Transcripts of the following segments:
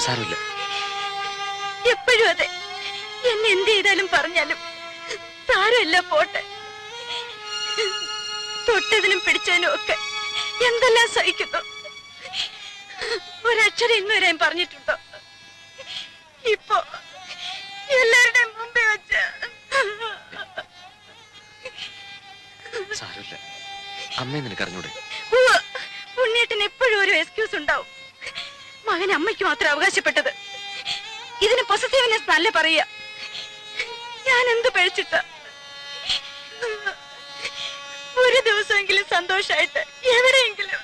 സാരമില്ല. എപ്പോഴും അതെ. എന്നെ എന്ത് ചെയ്താലും പറഞ്ഞാലും സാരമില്ല, പോട്ടെ. തൊട്ടതിനും പിടിച്ചതിനും ഒക്കെ എന്തെല്ലാം സഹിക്കുന്നു. ഒരക്ഷരം ഇന്നുവരെ പറഞ്ഞിട്ടുണ്ടോ? ഇപ്പൊ എല്ലാവരുടെയും മുമ്പേ വെച്ച്. സാരമില്ല, അമ്മയെ നിനക്ക് അറിഞ്ഞൂടെ? ഉണ്ണിയേട്ടന് എപ്പോഴും ഒരു എക്സ്ക്യൂസ് ഉണ്ടാവും. മകൻ അമ്മയ്ക്ക് മാത്രം അവകാശപ്പെട്ടത്. ഇതിന് പൊസസീവ്നെസ് നല്ല പറയുക. ഞാൻ എന്ത് പഴിച്ചിട്ട? ഒരു ദിവസമെങ്കിലും സന്തോഷായിട്ട് എവിടെയെങ്കിലും.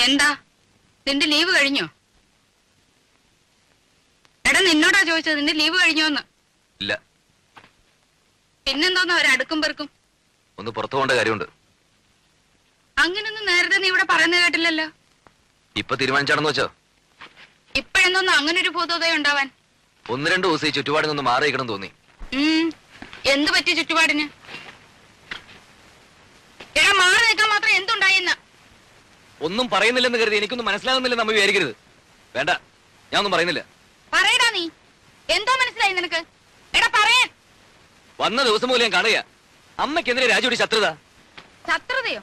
എന്താ നിന്റെ ലീവ് കഴിഞ്ഞോ? എടാ നിന്നോടാ ചോദിച്ചത്, നിന്റെ ലീവ് കഴിഞ്ഞോന്ന്. ഇല്ല. പിന്നെന്തോന്ന് അവരടുക്കും പെറുക്കും? ഒന്ന് പുറത്തു പോകേണ്ട കാര്യമുണ്ട്. അങ്ങനൊന്നും നേരത്തെ നീ ഇവിടെ പറയുന്നത് കേട്ടില്ലല്ലോ. ഇപ്പൊ തീരുമാനിച്ചാണെന്ന് വെച്ചോ? ഇപ്പഴെന്തോന്ന് അങ്ങനെ ഒരു ഭൂതോദയം ഉണ്ടാവാൻ? 1-2 ദിവസം ഈ ചുറ്റുപാടിൽ നിന്ന് മാറിയിക്കണം തോന്നി. എന്ത് പറ്റി ചുറ്റുപാടിന്? എടാ മാറി നിൽക്കാൻ മാത്രം എന്തുണ്ടായിന്ന്? ഒന്നും പറയുന്നില്ലെന്ന് കരുതി എനിക്കൊന്നും മനസ്സിലാകുന്നില്ലെന്ന് അമ്മ വിചാരിക്കരുത്. വേണ്ട, ഞാൻ ഒന്നും പറയുന്നില്ല. പറയടാ, നീ എന്തോ മനസ്സിലായി നിനക്ക്? എടാ പറയാൻ. വന്ന ദിവസം മൂലം ഞാൻ കാണുക അമ്മയ്ക്കെതിരെ രാജുവിടെ ശത്രുത. ശത്രുതയോ?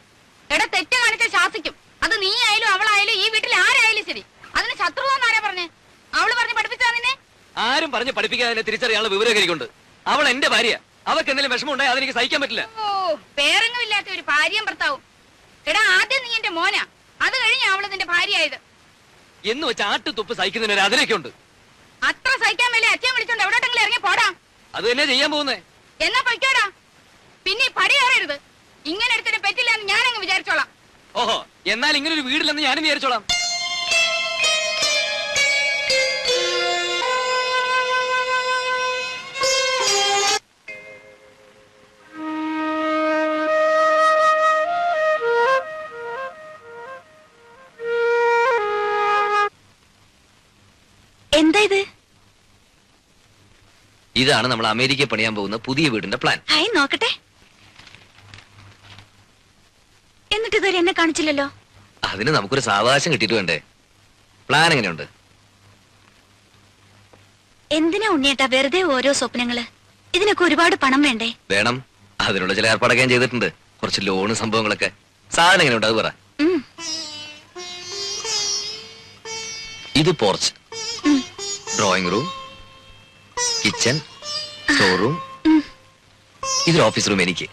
എടാ തെറ്റ് കാണിച്ച ശാസിക്കും. അത് നീ ആയാലും അവളായാലും ഈ വീട്ടിൽ ആരായാലും ശരി. അതിന് ശത്രുതാന്ന് ആരാ പറഞ്ഞേ? അവള് പറഞ്ഞ് പഠിപ്പിച്ചാ നിന്നെ? ആരും പറഞ്ഞ് പഠിപ്പിക്കാതെ തിരിച്ചറിയാനുള്ള വിവരകരിക്കുണ്ട്. അവൾ എന്റെ ഭാര്യ. അവർക്ക് എന്തെങ്കിലും വിഷമം ഉണ്ടായി അതെനിക്ക് സഹിക്കാൻ പറ്റില്ല. ഓ, പേരൊന്നുമില്ലാത്ത ഒരു ഭാര്യയും ഭർത്താവും. എടാ ആദ്യം നീ എന്റെ മോനാ, അത് കഴിഞ്ഞ അവള് നിന്റെ ഭാര്യയായത്. എന്ന് വെച്ച് ആട്ടുതുപ്പ് സഹിക്കുന്നതിന് ഒരു അതിലൊക്കെ ഉണ്ട്. അത്ര സഹിക്കാൻ മേലെ അച്ഛൻ വിളിച്ചോണ്ട് എവിടോട്ടെങ്കിലും ഇറങ്ങി പോടാ. അത് തന്നെ ചെയ്യാൻ പോകുന്നേ. എന്നാ പൊയ്ക്കോടാ. പിന്നെ പടി കയറരുത്. ഇങ്ങനെ എടുത്തിട്ട് പറ്റില്ല എന്ന് ഞാനങ്ങ് വിചാരിച്ചോളാം. ഓഹോ, എന്നാൽ ഇങ്ങനെ ഒരു വീടില്ലെന്ന് ഞാനും വിചാരിച്ചോളാം. എന്താ ഇത്? ഇതാണ് നമ്മൾ അമേരിക്കയിൽ പണിയാൻ പോകുന്ന പുതിയ വീടിന്റെ പ്ലാൻ. ഹായ്, നോക്കട്ടെ. എന്നിട്ട് ഇതുവരെ എന്നെ കാണിച്ചില്ലല്ലോ. അതിന് നമുക്കൊരു സാവകാശം കിട്ടിയിട്ട് വേണ്ടേ? പ്ലാൻ എങ്ങനെയുണ്ട്? എന്തിനാ ഉണ്ണിയേട്ടാ വെറുതെ ഓരോ സ്വപ്നങ്ങള്? ഇതിനൊക്കെ ഒരുപാട് പണം വേണ്ടേ? വേണം. അതിനുള്ള ചില ഏർപ്പാടൊക്കെ ഞാൻ ചെയ്തിട്ടുണ്ട്. കുറച്ച് ലോണ് സംഭവങ്ങളൊക്കെ. സാധനം എങ്ങനെയുണ്ട് അത് പറ. ഇത് porch, drawing room, kitchen, store room, ഇതൊരു ഓഫീസ് റൂം എനിക്ക്.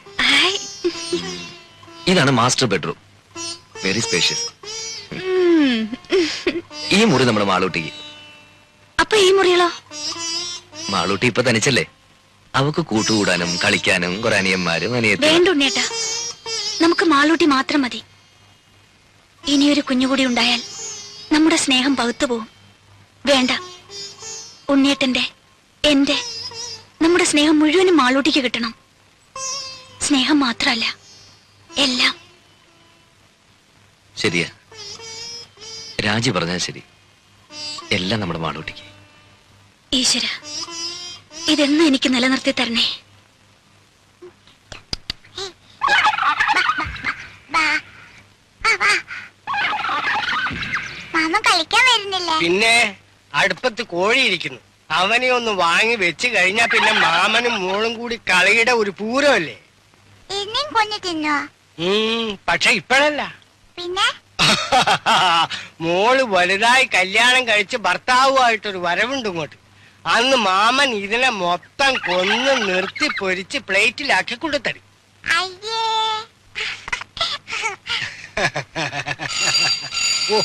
ഇതാണ് മാസ്റ്റർ ബെഡ്റൂം, വെരി സ്പേഷ്യസ്. ഈ മുറി നമ്മുടെ മാളൂട്ടിക്ക്. അപ്പൊ ഈ മുറികളോ? മാളൂട്ടി ഇപ്പൊ തനിച്ചല്ലേ, അവക്ക് കൂട്ടുകൂടാനും കളിക്കാനും കുറെ അനിയന്മാരും വേണ്ട ഉണ്ണിയേട്ടാ, നമുക്ക് മാളൂട്ടി മാത്രം മതി. ഇനിയൊരു കുഞ്ഞുകൂടി ഉണ്ടായാൽ നമ്മുടെ സ്നേഹം പകുത്തു പോവും. വേണ്ട, ഉണ്ണിയേട്ടന്റെ എന്റെ നമ്മുടെ സ്നേഹം മുഴുവനും മാളൂട്ടിക്ക് കിട്ടണം. സ്നേഹം മാത്രമല്ല, എല്ലാം. ശരിയാ, രാജി പറഞ്ഞാൽ ശരി. എല്ലാം നമ്മുടെ മാളൂട്ടിക്ക്. ഈശ്വര, ഇതെന്നും എനിക്ക് നിലനിർത്തി തരണേ. പിന്നെ അടുപ്പത്ത് കോഴിയിരിക്കുന്നു. അവനെ ഒന്ന് വാങ്ങി വെച്ച് കഴിഞ്ഞാ പിന്നെ മാമനും മോളും കൂടി കളിയുടെ ഒരു പൂരമല്ലേ. പക്ഷെ ഇപ്പോഴല്ല. പിന്നെ മോള് വലുതായി കല്യാണം കഴിച്ച് ഭർത്താവുമായിട്ടൊരു വരവുണ്ട് ഇങ്ങോട്ട്. അന്ന് മാമൻ ഇതിനെ മൊത്തം കൊന്ന് നിർത്തി പൊരിച്ച് പ്ലേറ്റിലാക്കി കൊടുത്തരും. അയ്യേ ഓ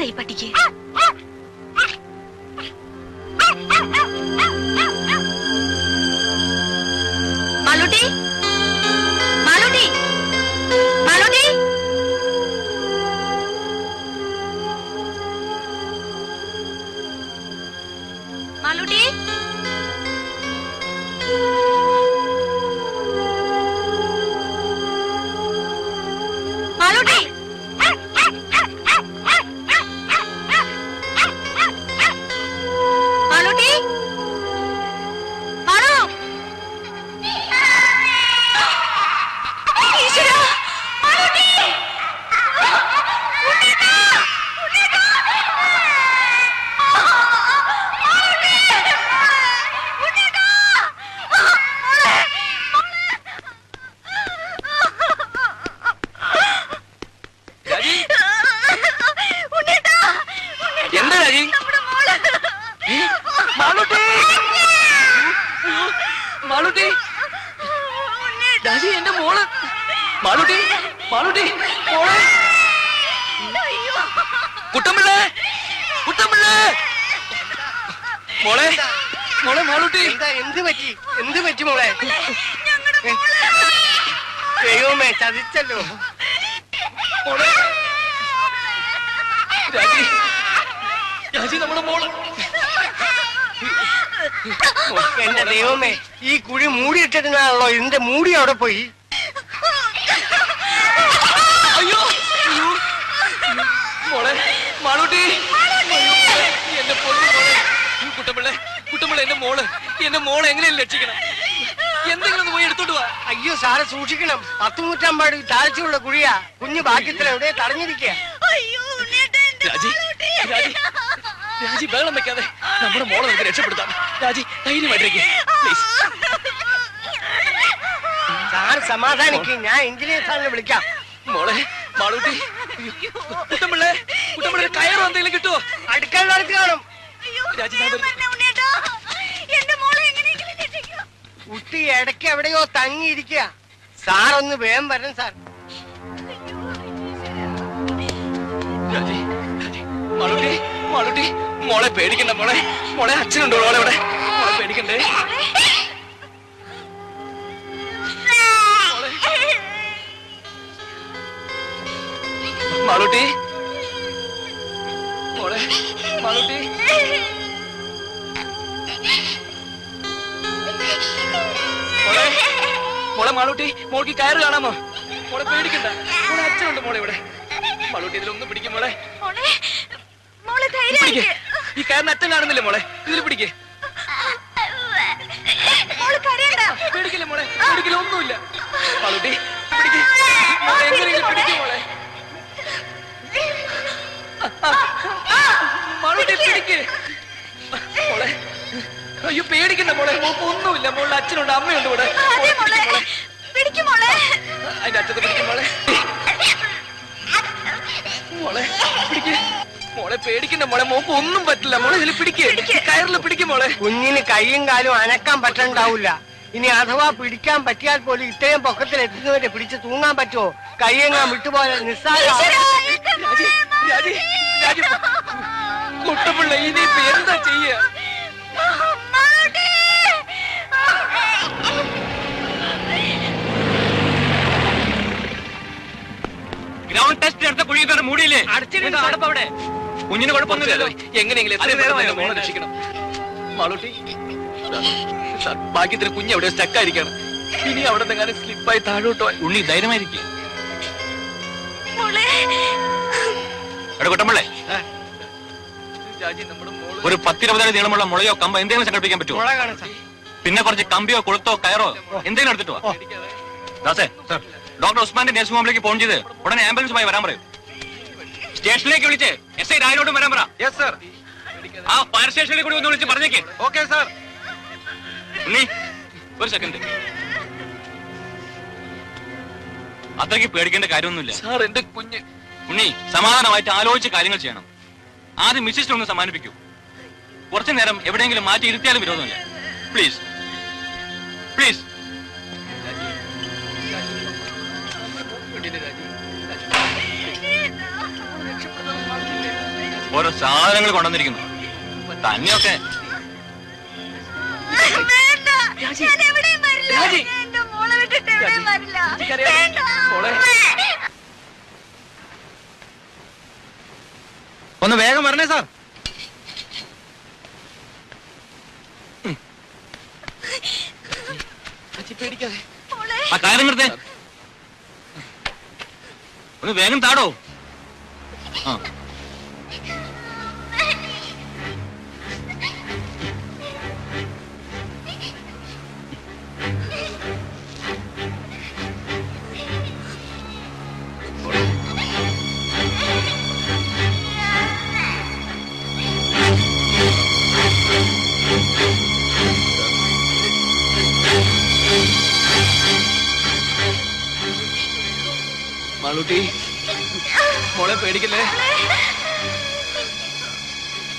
എന്താ ഈ പട്ടിക്ക്? മാളൂട്ടി, മാളൂട്ടി, മാളൂട്ടി. മാളൂട്ടി, മാളൂട്ടി. മാളൂട്ടി, മാളു. ഈശ്വരാ, മാളൂട്ടി. ഉണ്ണീട്ടാ, ഉണ്ണീട്ടാ. മാളൂട്ടി, ഉണ്ണീട്ടാ. മോളെ, രാജി, ഉണ്ണീട്ടാ, എന്താ രാജി? നമ്മുടെ മോള്. മാളൂട്ടി, മാളൂട്ടി, ഉണ്ണീട്ടാ. രാജി എന്റെ മോള്. മാളൂട്ടി, മാളൂട്ടി, മോളെ. അയ്യോ. കുട്ടമ്പിള്ളേ, കുട്ടമ്പിള്ളേ. മോളെ, മോളെ മാളൂട്ടി. എന്താ എന്ത് പറ്റി മോളെ? ഞങ്ങളുടെ മോള്. ദൈവമേ, ചതിച്ചല്ലോ. മോളെ, രാജി, രാജി നമ്മുടെ മോള്. എന്റെ ദൈവമേ, ഈ കുഴി മൂടിയിട്ടിരുന്നാണല്ലോ, ഇതിന്റെ മൂടി അവിടെ പോയി. അയ്യോ, അയ്യോ. മോളെ, മാളൂട്ടി. അയ്യോ, മോളെ, എന്റെ പൊന്നു മോളെ. കുട്ടമ്പിള്ളേ, കുട്ടമ്പിള്ളേ, എന്റെ മോളെ എങ്ങനെയും രക്ഷിക്കണം. എന്തെങ്കിലും ഒന്ന് പോയി എടുത്തോട്ട് വാ. അയ്യോ സാറ് സൂക്ഷിക്കണം, 10 നൂറ്റാമ്പാട് താഴ്ചയുള്ള കുഴിയാ. കുഞ്ഞു ഭാഗ്യത്തിൽ എവിടെ തടഞ്ഞിരിക്കുക. അയ്യോ, ഉണ്ണീട്ടാ, എന്റെ രാജി, രാജി, രാജി, ബഹളം വെക്കാതെ നമ്മുടെ മോളെ നമുക്ക് രക്ഷപ്പെടുത്താം. രാജി, ധൈര്യമായിട്ടിരിക്കുക പ്ലീസ്. സാർ സമാധാനിക്ക്, ഞാൻ എഞ്ചിനീയർ സാറിനെ വിളിക്കാം. മോളെ, മാളൂട്ടി. കുട്ടമ്പിള്ളേ, കുട്ടമ്പിള്ളേ, കയറോ എന്തെങ്കിലും കിട്ടുമോ? അടുക്കള നടത്തി കാണും. അയ്യോ, രാജി, ഞാൻ വരുന്നു. മരണ ഉണ്ണീട്ടാ. എന്റെ മോളെ എങ്ങനെയെങ്കിലും രക്ഷിക്കൂ. കുട്ടി ഇടയ്ക്ക് എവിടെയോ തങ്ങിയിരിക്കുക. സാറൊന്ന് വേഗം വരണം സാർ. രാജി, രാജി, മാളൂട്ടി, മാളൂട്ടി, മോളെ പേടിക്കണ്ട മോളെ. മോളെ അച്ഛനുണ്ടോ മോളെ ഇവിടെ? മോളെ പേടിക്കണ്ടേ? മാളൂട്ടി, മോളെ, മാളൂട്ടി. മോളെ, മോളെ മാളൂട്ടി, മോൾക്ക് കയറ് കാണാമോ? മോളെ പേടിക്കണ്ട, മോളെ അച്ഛനുണ്ട് മോളെ ഇവിടെ. മാളൂട്ടി, ഇതിലൊന്നും പിടിക്കും മോളെ. മോളെ, മോളെ പിടിക്ക്. ധൈര്യമായിട്ട്. ഈ കയറിന് അച്ഛൻ കാണുന്നില്ലേ മോളെ? ഇതിൽ പിടിക്കേ. മോള് കരയണ്ട. പേടിക്കില്ല മോളെ, പേടിക്കില്ല, ഒന്നുമില്ല. മാളൂട്ടി, പിടിക്ക്. മോളെ എങ്ങനെയെങ്കിലും പിടിക്കും മോളെ. മാളൂട്ടി, പിടിക്ക് മോളെ. അയ്യോ, പേടിക്കണ്ട മോളെ, മോൾക്ക് ഒന്നുമില്ല. മോളുടെ അച്ഛനുണ്ട്, അമ്മയുണ്ട് ഇവിടെ. അതെ മോളെ, പിടിക്കും മോളെ. അതിന്റെ അച്ഛത്തെ പിടിക്കും മോളെ. മോളെ പിടിക്ക്. മോളെ പേടിക്കണ്ട മോളെ, മോക്ക് ഒന്നും പറ്റില്ല. മോളെ ഇതിൽ പിടിക്ക്, കയറിൽ പിടിക്കും മോളെ. കുഞ്ഞിന് കൈയും കാലും അനക്കാൻ പറ്റണ്ടാവില്ല. ഇനി അഥവാ പിടിക്കാൻ പറ്റിയാൽ പോലും ഇത്രയും പൊക്കത്തിൽ എത്തുന്നവരെ പിടിച്ച് തൂങ്ങാൻ പറ്റുമോ? കൈയെങ്ങാൻ വിട്ടുപോലെ നിസ്സാര. രാജി, രാജി, രാജി, കുട്ടപ്പിള്ള ഇനിയിപ്പോ എന്താ ചെയ്യ? ഗ്രൗണ്ട് ടെസ്റ്റ് എടുത്ത കുഴി മൂടിയില്ലേ? അവിടെ കുഞ്ഞിന് കുഴപ്പമൊന്നുമില്ലല്ലോ. എങ്ങനെയെങ്കിലും എത്ര നേരമായാലും മോളെ രക്ഷിക്കണം. മാളൂട്ടി, ഭാഗ്യത്തിന് കുഞ്ഞ് അവിടെ സ്റ്റക്കായിരിക്കണം. ഇനി അവിടെ നിന്നെങ്ങാനും സ്ലിപ്പായി താഴോട്ടോ. ഉണ്ണി ധൈര്യമായിരിക്കും. കുട്ടമ്പിള്ളേ, രാജി, നമ്മുടെ മോള് ഒരു 10-20 അടി നീളമുള്ള മുളയോ കമ്പോ എന്തെങ്കിലും സംഘടിപ്പിക്കാൻ പറ്റുമോ? മുളകാണ് സാർ. പിന്നെ കുറച്ച് കമ്പിയോ കൊളുത്തോ കയറോ എന്തെങ്കിലും എടുത്തിട്ട് വാ. ദാസേ, ഡോക്ടർ ഉസ്മാന്റെ നഴ്സിംഗ് ഹോമിലേക്ക് ഫോൺ ചെയ്ത് ഉടനെ ആംബുലൻസുമായി വരാൻ പറയും. സ്റ്റേഷനിലേക്ക് വിളിച്ച് SI രാജിലോട്ടും വരാൻ പറ. Yes sir. ആ ഫയർ സ്റ്റേഷനിൽ കൂടി ഒന്ന് വിളിച്ച് പറഞ്ഞേക്ക്. Okay sir. ഉണ്ണി, ഒരു സെക്കൻഡ്. അത്രയ്ക്ക് പേടിക്കേണ്ട കാര്യമൊന്നുമില്ല സാർ, എന്റെ കുഞ്ഞ്. ഉണ്ണി. സമാധാനമായിട്ട് ആലോചിച്ച് കാര്യങ്ങൾ ചെയ്യണം. ആദ്യം മിസ്സിനെ ഒന്ന് സമ്മാനിപ്പിക്കൂ. കുറച്ചു നേരം എവിടെയെങ്കിലും മാറ്റി ഇരുത്തിയാലും വിരോധമില്ല. Please, please. ഓരോ സാധനങ്ങൾ കൊണ്ടുവന്നിരിക്കുന്നു. തന്നെയൊക്കെ വേണ്ട, രാജി. ഞാൻ എവിടെയും വരില്ല. രാജി. ഞാൻ എന്റെ മോളെ വിട്ടിട്ട് എവിടെയും വരില്ല. രാജിക്കറിയാം. വേണ്ട. മോളെ. ഒന്ന് വേഗം വരണേ സാർ. രാജി, പേടിക്കാതെ. മോളെ. ആ കയറും നിർത്തേ. ഒന്ന് വേഗം താടോ. ആ മാളൂട്ടി, മോളെ പേടിക്കല്ലേ.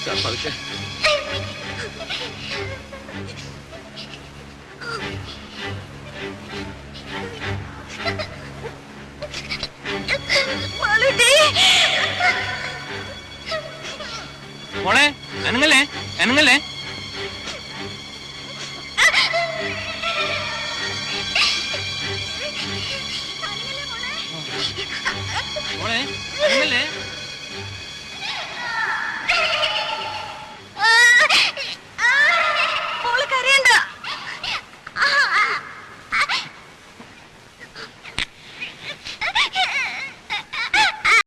സാർ പതുക്കെ. മാളൂട്ടി. മോളെ അനങ്ങല്ലേ അനങ്ങല്ലേ. മോളെ അനങ്ങല്ലേ.